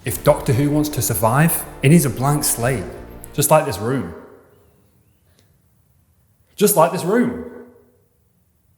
If Doctor Who wants to survive, it needs a blank slate. Just like this room. Just like this room.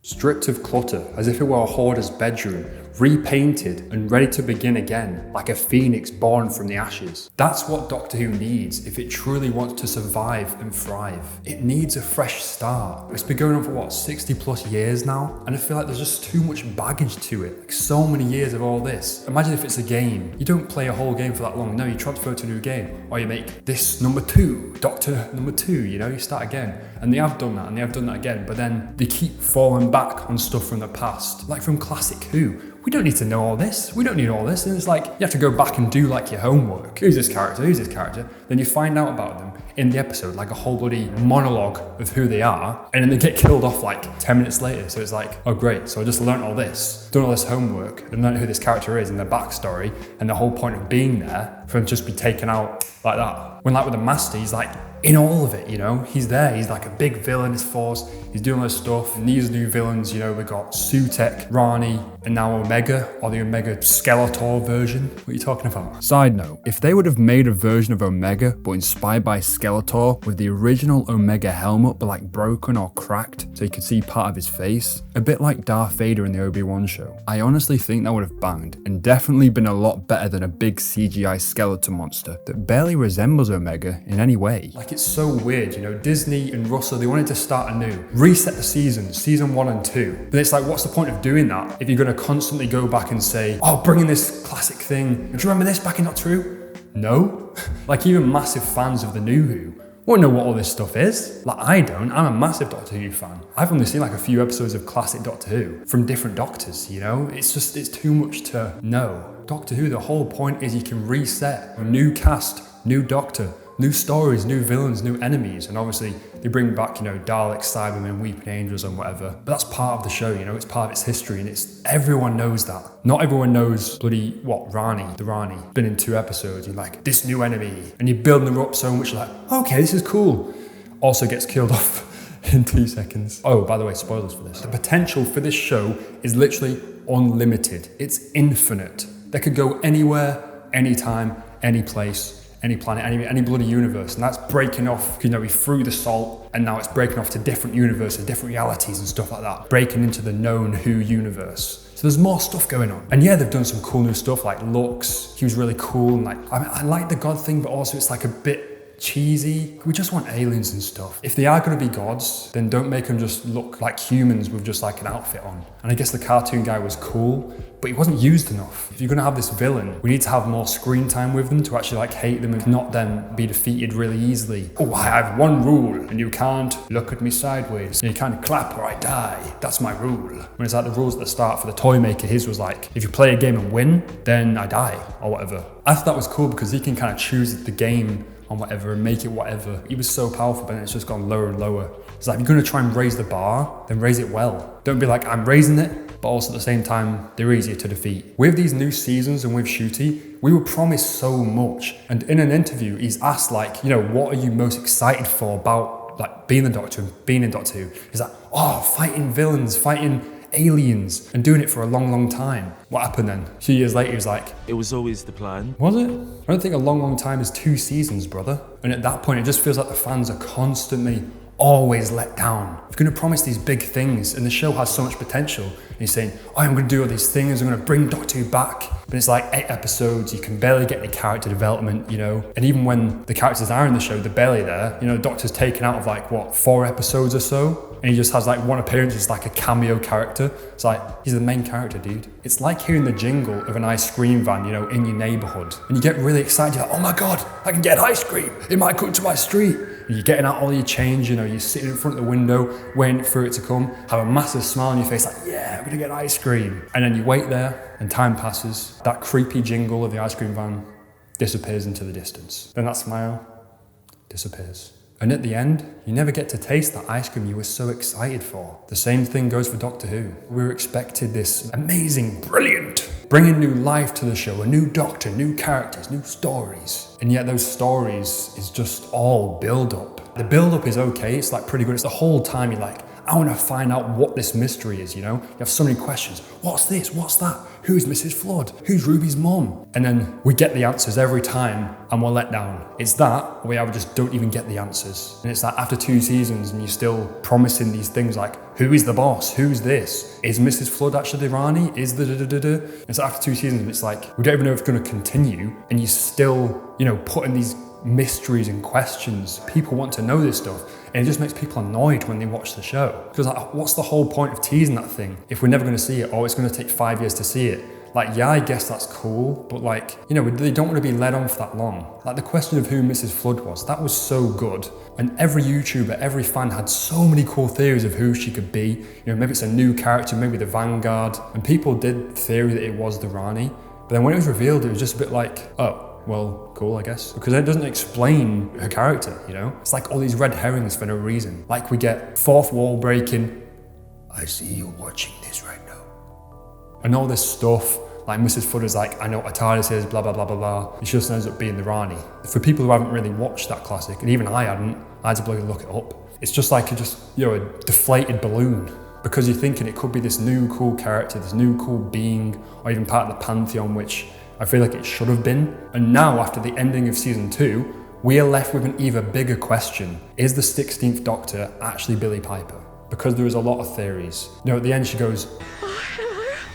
Stripped of clutter, as if it were a hoarder's bedroom, repainted and ready to begin again, like a phoenix born from the ashes. That's what Doctor Who needs if it truly wants to survive and thrive. It needs a fresh start. It's been going on for what, 60 plus years now? And I feel like there's just too much baggage to it. Like so many years of all this. Imagine if it's a game. You don't play a whole game for that long. No, you transfer to a new game. Or you make this number 2, Doctor number 2, you know, you start again. And they have done that, and they have done that again, but then they keep falling back on stuff from the past. Like from classic Who. We don't need to know all this. We don't need all this. And it's like, you have to go back and do like your homework. Who's this character? Who's this character? Then you find out about them in the episode, like a whole bloody monologue of who they are. And then they get killed off like 10 minutes later. So it's like, oh great. So I just learned all this, done all this homework, and learned who this character is and their backstory and the whole point of being there for him to just be taken out like that. When like with the Master, he's like, in all of it, you know, he's there, he's like a big villain, his force, he's doing all this stuff. And these new villains, you know, we got Sutek, Rani, and now Omega, or the Omega Skeletor version. What are you talking about? Side note, if they would have made a version of Omega, but inspired by Skeletor, with the original Omega helmet, but like broken or cracked, so you could see part of his face, a bit like Darth Vader in the Obi-Wan show, I honestly think that would have banged, and definitely been a lot better than a big CGI skeleton monster that barely resembles Omega in any way. Like, it's so weird, you know, Disney and Russell, they wanted to start anew, reset the seasons, season 1 and 2. But it's like, what's the point of doing that if you're going to constantly go back and say, oh, bring in this classic thing. Do you remember this back in Doctor Who? No. Like, even massive fans of the new Who won't know what all this stuff is. Like, I don't. I'm a massive Doctor Who fan. I've only seen like a few episodes of classic Doctor Who from different doctors, you know? It's just, it's too much to know. Doctor Who, the whole point is you can reset a new cast, new Doctor, new stories, new villains, new enemies, and obviously they bring back, you know, Daleks, Cybermen, Weeping Angels and whatever. But that's part of the show, you know, it's part of its history, and it's, everyone knows that. Not everyone knows bloody, Rani, been in 2 episodes, you're like, this new enemy, and you're building her up so much, like, okay, this is cool. Also gets killed off in 2 seconds. Oh, by the way, spoilers for this. The potential for this show is literally unlimited. It's infinite. They could go anywhere, anytime, any place, any planet, any bloody universe, and that's breaking off, you know, we threw the salt and now it's breaking off to different universes, different realities and stuff like that, breaking into the known Who universe. So there's more stuff going on. And yeah, they've done some cool new stuff, like Lux, he was really cool, and like, I like the God thing, but also it's like a bit cheesy. We just want aliens and stuff. If they are going to be gods, then don't make them just look like humans with just like an outfit on. And I guess the cartoon guy was cool, but he wasn't used enough. If you're going to have this villain, we need to have more screen time with them to actually like hate them and not then be defeated really easily. Oh, I have one rule, and you can't look at me sideways, and you can't clap or I die. That's my rule. When it's like the rules at the start for the toy maker, his was like, if you play a game and win, then I die, or whatever. I thought that was cool because he can kind of choose the game on whatever and make it whatever. He was so powerful, but then it's just gone lower and lower. It's like, if you're going to try and raise the bar, then raise it well. Don't be like, I'm raising it, but also at the same time, they're easier to defeat. With these new seasons and with Ncuti, we were promised so much. And in an interview, he's asked like, you know, what are you most excited for about like being the Doctor and being in Doctor Who? He's like, oh, fighting villains, fighting aliens, and doing it for a long, long time. What happened then? A few years later, he was like, it was always the plan. Was it? I don't think a long, long time is 2 seasons, brother. And at that point, it just feels like the fans are constantly always let down. If you're going to promise these big things, and the show has so much potential, and you're saying, oh, I'm going to do all these things, I'm going to bring Doctor Who back, but it's like 8 episodes, you can barely get any character development, you know, and even when the characters are in the show, they're barely there. You know, the Doctor's taken out of like, what, 4 episodes or so? And he just has like one appearance as like a cameo character. It's like, he's the main character, dude. It's like hearing the jingle of an ice cream van, you know, in your neighborhood. And you get really excited, you're like, oh my God, I can get ice cream. It might come to my street. And you're getting out all your change, you know, you're sitting in front of the window, waiting for it to come, have a massive smile on your face, like, yeah, I'm gonna get ice cream. And then you wait there, and time passes. That creepy jingle of the ice cream van disappears into the distance. Then that smile disappears. And at the end, you never get to taste that ice cream you were so excited for. The same thing goes for Doctor Who. We were expected this amazing, brilliant, bringing new life to the show, a new Doctor, new characters, new stories. And yet those stories is just all build-up. The build-up is okay, it's like pretty good. It's the whole time you're like, I want to find out what this mystery is, you know? You have so many questions. What's this? What's that? who's Mrs. Flood? Who's Ruby's mom? And then we get the answers every time and we're let down. It's that, we just don't even get the answers. And it's like after 2 seasons and you're still promising these things like, who is the boss? Who's this? Is Mrs. Flood actually the Rani? Is the da-da-da-da? And so after 2 seasons, it's like, we don't even know if it's going to continue. And you still, putting these mysteries and questions. People want to know this stuff. And it just makes people annoyed when they watch the show. Because what's the whole point of teasing that thing if we're never going to see it, or it's going to take 5 years to see it? I guess that's cool, but they don't want to be led on for that long. The question of who Mrs. Flood was, that was so good. And every YouTuber, every fan had so many cool theories of who she could be. Maybe it's a new character, maybe the Vanguard. And people did theory that it was the Rani. But then when it was revealed, it was just a bit like, oh, well, cool, I guess. Because it doesn't explain her character, It's like all these red herrings for no reason. We get fourth wall breaking. I see you watching this right now. And all this stuff, Mrs. Flood is I know what a TARDIS is, blah, blah, blah, blah, blah. It just ends up being the Rani. For people who haven't really watched that classic, and even I hadn't, I had to bloody look it up. It's just a deflated balloon. Because you're thinking it could be this new cool character, this new cool being, or even part of the pantheon, which I feel like it should have been. And now, after the ending of season 2, we are left with an even bigger question. Is the 16th Doctor actually Billie Piper? Because there is a lot of theories. At the end she goes,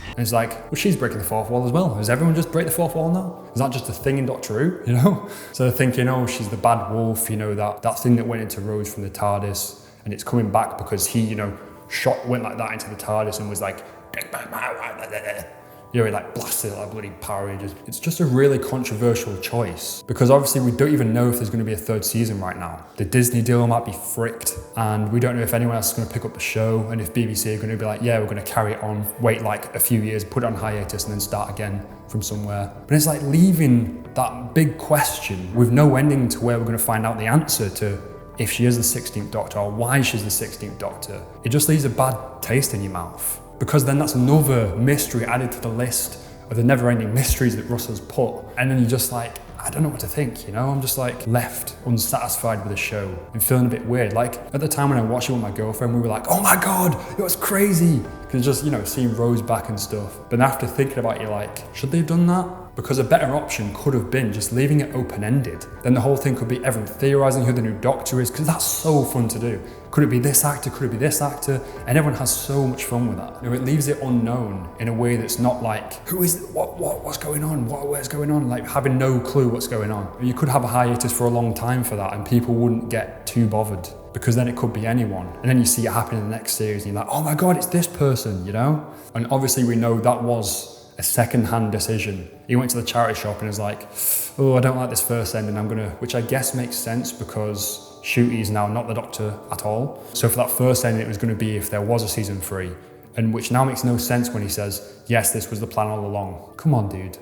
and it's well, she's breaking the fourth wall as well. Does everyone just break the fourth wall now? Is that just a thing in Doctor Who, So they're thinking, oh, she's the bad wolf, that thing that went into Rose from the TARDIS, and it's coming back because he, went like that into the TARDIS and was take back my wife. He blasted it like bloody Power Rangers. It's just a really controversial choice because obviously we don't even know if there's going to be a 3rd season right now. The Disney deal might be fricked and we don't know if anyone else is going to pick up the show and if BBC are going to be yeah, we're going to carry it on, wait a few years, put it on hiatus and then start again from somewhere. But it's leaving that big question with no ending to where we're going to find out the answer to if she is the 16th Doctor or why she's the 16th Doctor. It just leaves a bad taste in your mouth. Because then that's another mystery added to the list of the never-ending mysteries that Russell's put. And then you're just I don't know what to think, I'm just left unsatisfied with the show and feeling a bit weird. At the time when I watched it with my girlfriend, we were oh my God, it was crazy. Because just, seeing Rose back and stuff. But after thinking about it, you're should they have done that? Because a better option could have been just leaving it open-ended. Then the whole thing could be everyone theorising who the new Doctor is, because that's so fun to do. Could it be this actor? Could it be this actor? And everyone has so much fun with that. It leaves it unknown in a way that's not who is it? What's going on? Where's going on? Having no clue what's going on. You could have a hiatus for a long time for that and people wouldn't get too bothered. Because then it could be anyone. And then you see it happen in the next series and you're oh my God, it's this person, And obviously we know that was a second-hand decision. He went to the charity shop and was oh, I don't like this first ending, which I guess makes sense because Shooty is now not the Doctor at all. So for that first ending, it was going to be if there was a season 3, and which now makes no sense when he says, yes, this was the plan all along. Come on, dude.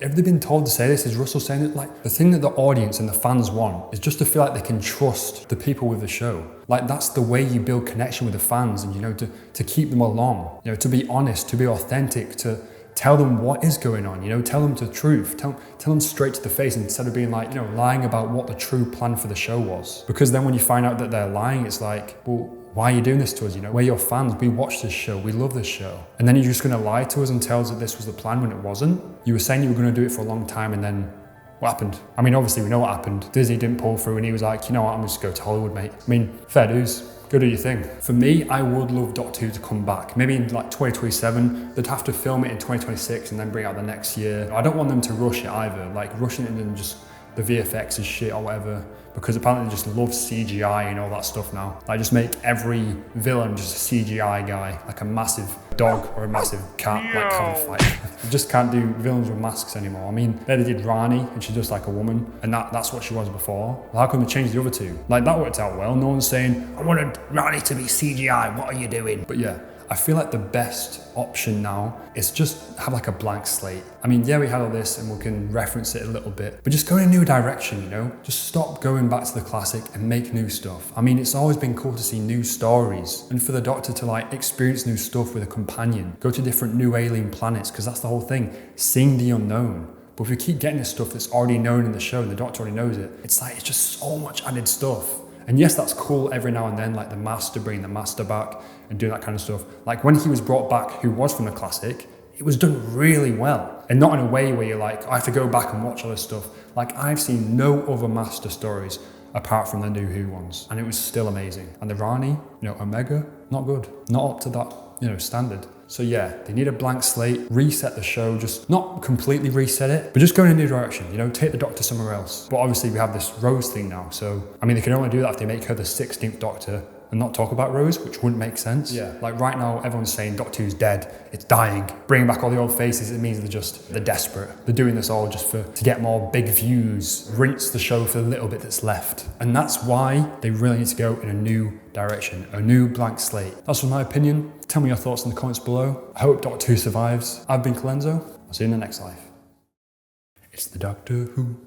Have they been told to say this? Is Russell saying it? The thing that the audience and the fans want is just to feel like they can trust the people with the show. That's the way you build connection with the fans and, to keep them along, to be honest, to be authentic, to tell them what is going on, tell them the truth, tell them straight to the face instead of being lying about what the true plan for the show was. Because then when you find out that they're lying, it's well, why are you doing this to us? We're your fans, we watch this show, we love this show. And then you're just going to lie to us and tell us that this was the plan when it wasn't? You were saying you were going to do it for a long time and then what happened? Obviously we know what happened. Disney didn't pull through and he was you know what, I'm just going to go to Hollywood, mate. Fair dues. Go do your thing. For me, I would love Doctor Who to come back. Maybe in 2027, they'd have to film it in 2026 and then bring it out the next year. I don't want them to rush it either, rushing it and just the VFX is shit or whatever, because apparently they just love CGI and all that stuff now. Just make every villain just a CGI guy, a massive dog or a massive cat, have a fight. You just can't do villains with masks anymore. They did Rani and she's just a woman, and that's what she was before. How come they changed the other two? That worked out well. No one's saying, I wanted Rani to be CGI, what are you doing? But yeah, I feel the best option now is just have a blank slate. Yeah, we had all this and we can reference it a little bit, but just go in a new direction, Just stop going back to the classic and make new stuff. It's always been cool to see new stories and for the Doctor to experience new stuff with a companion, go to different new alien planets, because that's the whole thing, seeing the unknown. But if we keep getting this stuff that's already known in the show and the Doctor already knows it, it's just so much added stuff. And yes, that's cool every now and then, bringing the Master back and doing that kind of stuff. When he was brought back, who was from the classic, it was done really well. And not in a way where you're like, I have to go back and watch all this stuff. Like, I've seen no other Master stories apart from the new Who ones, and it was still amazing. And the Rani, Omega, not good. Not up to that, standard. So yeah, they need a blank slate, reset the show, just not completely reset it, but just go in a new direction, take the Doctor somewhere else. But obviously we have this Rose thing now, so, they can only do that if they make her the 16th Doctor and not talk about Rose, which wouldn't make sense. Yeah. Like right now, everyone's saying Doctor Who's dead, it's dying. Bringing back all the old faces, it means they're desperate. They're doing this all just to get more big views, rinse the show for the little bit that's left. And that's why they really need to go in a new direction, a new blank slate. That's just my opinion. Tell me your thoughts in the comments below. I hope Doctor Who survives. I've been Colenso. I'll see you in the next life. It's the Doctor Who.